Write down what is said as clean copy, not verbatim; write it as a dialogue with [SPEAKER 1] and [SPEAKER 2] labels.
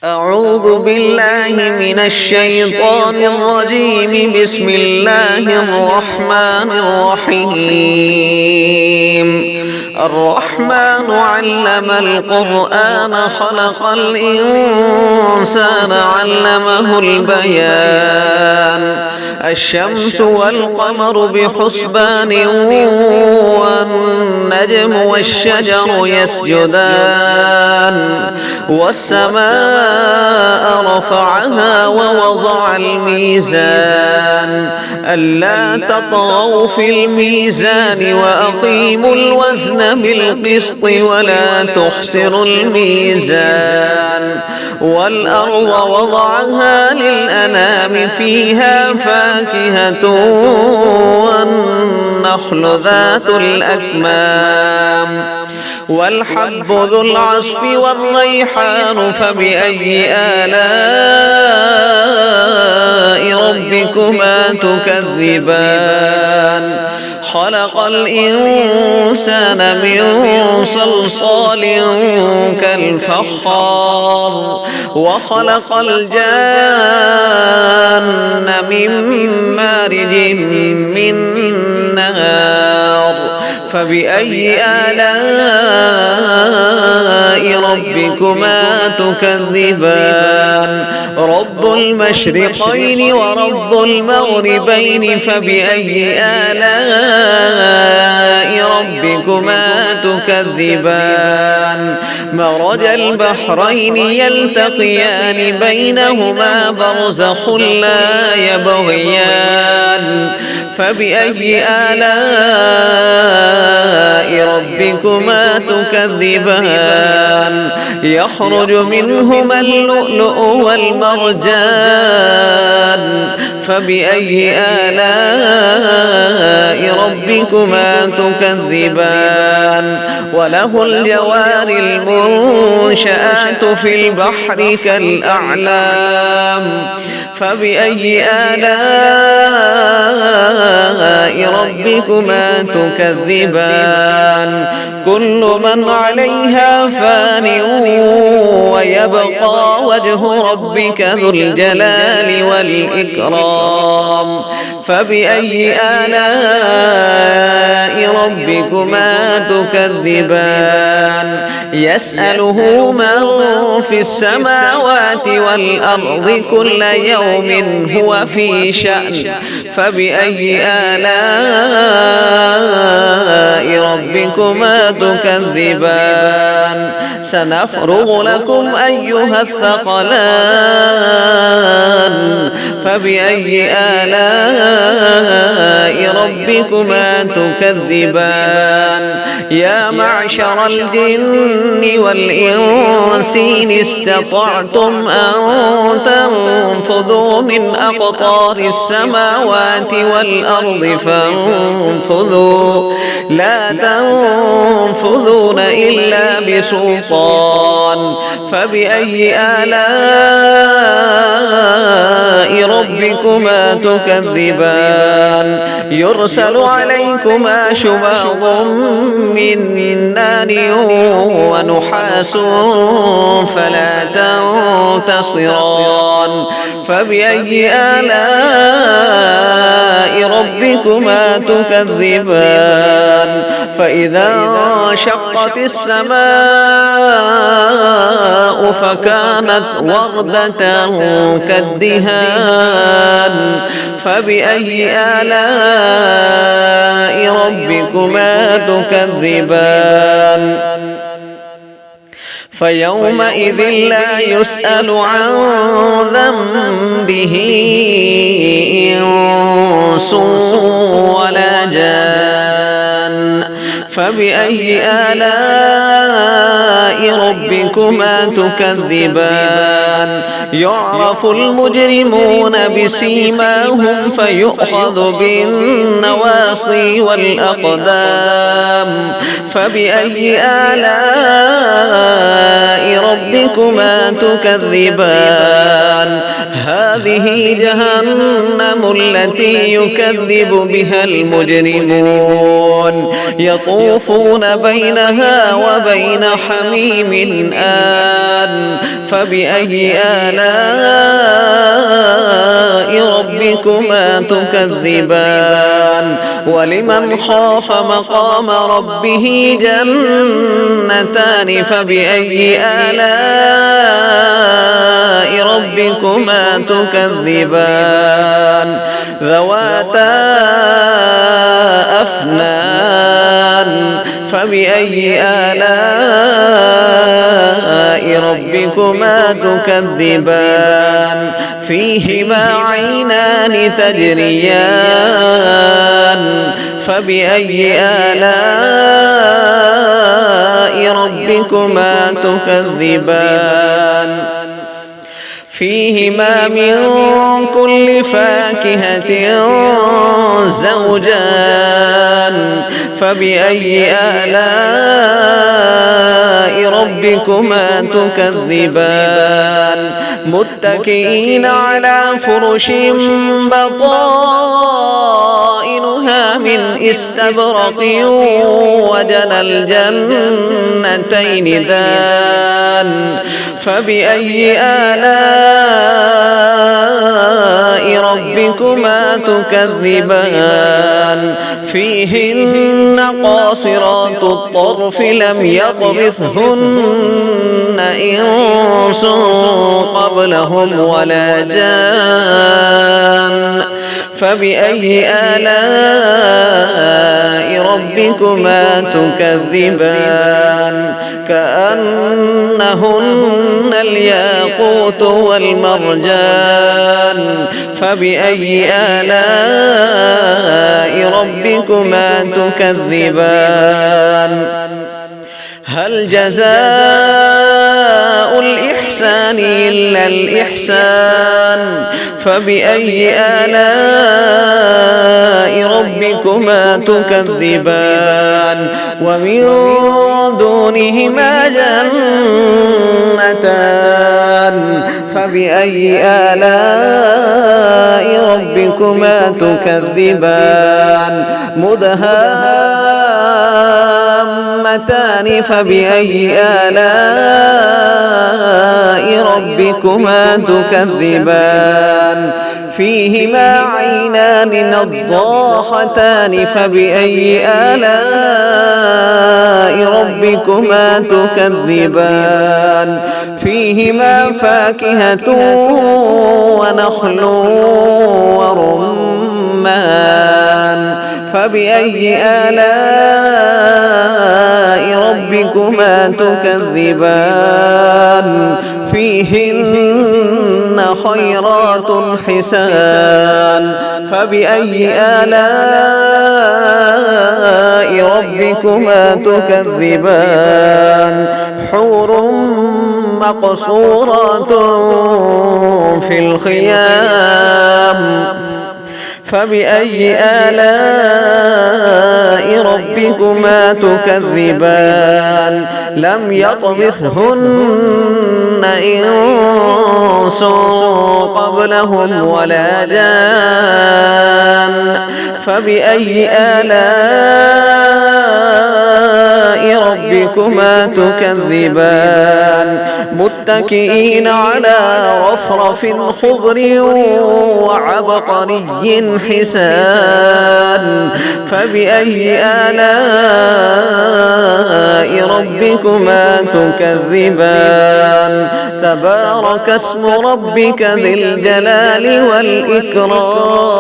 [SPEAKER 1] أعوذ بالله من الشيطان الرجيم. بسم الله الرحمن الرحيم. الرحمن علم القرآن خلق الإنسان علمه البيان. الشمس والقمر بحسبان والنجم والشجر يسجدان والسماء رفعها ووضع الميزان ألا تطغوا في الميزان وأقيموا الوزن بالقسط ولا تخسروا الميزان. والأرض وضعها للأنام فيها فاكهة والنخل ذات الأكمام والحب ذو العصف والريحان. فبأي آلاء ربكما تكذبان؟ خلق الإنسان من صلصال كالفخار وخلق الجان من مارج من نار. فبأي آلاء ربكما تكذبان؟ رب المشرقين ورب المغربين. فبأي آلاء ربكما تكذبان؟ مرج البحرين يلتقيان بينهما برزخ لا يبغيان. فبأي آلاء ربكما تكذبان؟ يخرج منهما اللؤلؤ والمرجان. فبأي آلاء ربكما تكذبان؟ وله الجوار المنشآت في البحر كالأعلام. فبأي آلاء ربكما تكذبان؟ كل من عليها فان ويبقى وجه ربك ذو الجلال والإكرام. فبأي آلاء ربكما تكذبان؟ يسأله من في السماوات والأرض كل يوم هو في شأن. فبأي آلاء ربكما تكذبان؟ سنفرغ لكم أيها الثقلان. فبأي آلاء ربكما تكذبان؟ يا معشر الجن والإنس إن استطعتم أن تنفذوا من أقطار السماوات والأرض فانفذوا لا تنفذون إلا بسلطان. فبأي آلاء ربكما تكذبان؟ يرسل عليكما شواظ من نار ونحاس فلا تنتصران. فبأي آلاء ربكما تكذبان؟ فإذا انشقت السماء فكانت وردة كالدهان. فبأي آلاء ربكما تكذبان؟ فيومئذ لا يسأل عن ذنبه إنس ولا جان. فبأي آلاء ربكما تكذبان؟ يعرف المجرمون بسيماهم فيؤخذ بالنواصي والأقدام. فبأي آلاء ربكما تكذبان؟ هذه جهنم التي يكذب بها المجرمون يطوفون بينها وبين حميم حميم آن فبأي آلاء ربكما تكذبان ولمن خاف مقام ربه جنتان فبأي آلاء ربكما تكذبان ذواتا أفنان فبأي آلاء ربكما تكذبان فيهما عينان تجريان فبأي آلاء ربكما تكذبان فيهما من كل فاكهة زوجان فبأي آلاء ربكما تكذبان متكئين على فرش بطائنها من استبرق وجنى الجنتين دان فبأي آلاء ربكما تكذبان فيهن قاصرات الطرف لم يطمثهن إنس قبلهم ولا جان فبأي آلاء ربكما تكذبان كأنهن الياقوت والمرجان فبأي آلاء ربكما تكذبان هل جزاء الإحسان إلا الإحسان فبأي آلاء ربكما تكذبان ومن دونهما جنتان فبأي آلاء ربكما تكذبان مدهامتان فبأي آلاء ربكما تكذبان فيهما عينان نضاختان فبأي آلاء ربكما تكذبان فيهما فاكهة ونخل ورمان فبأي آلاء ربكما تكذبان فيهن خيرات حسان فبأي آلاء ربكما تكذبان حور مقصورات في الخيام فبأي آلاء ربكما تكذبان لم يطمثهن إنس قبلهم ولا جان فبأي آلاء ربكما تكذبان متكئين على رفرف خضر وعبقري حسان فبأي آلاء ربكما تكذبان تبارك اسم ربك ذي الجلال والإكرام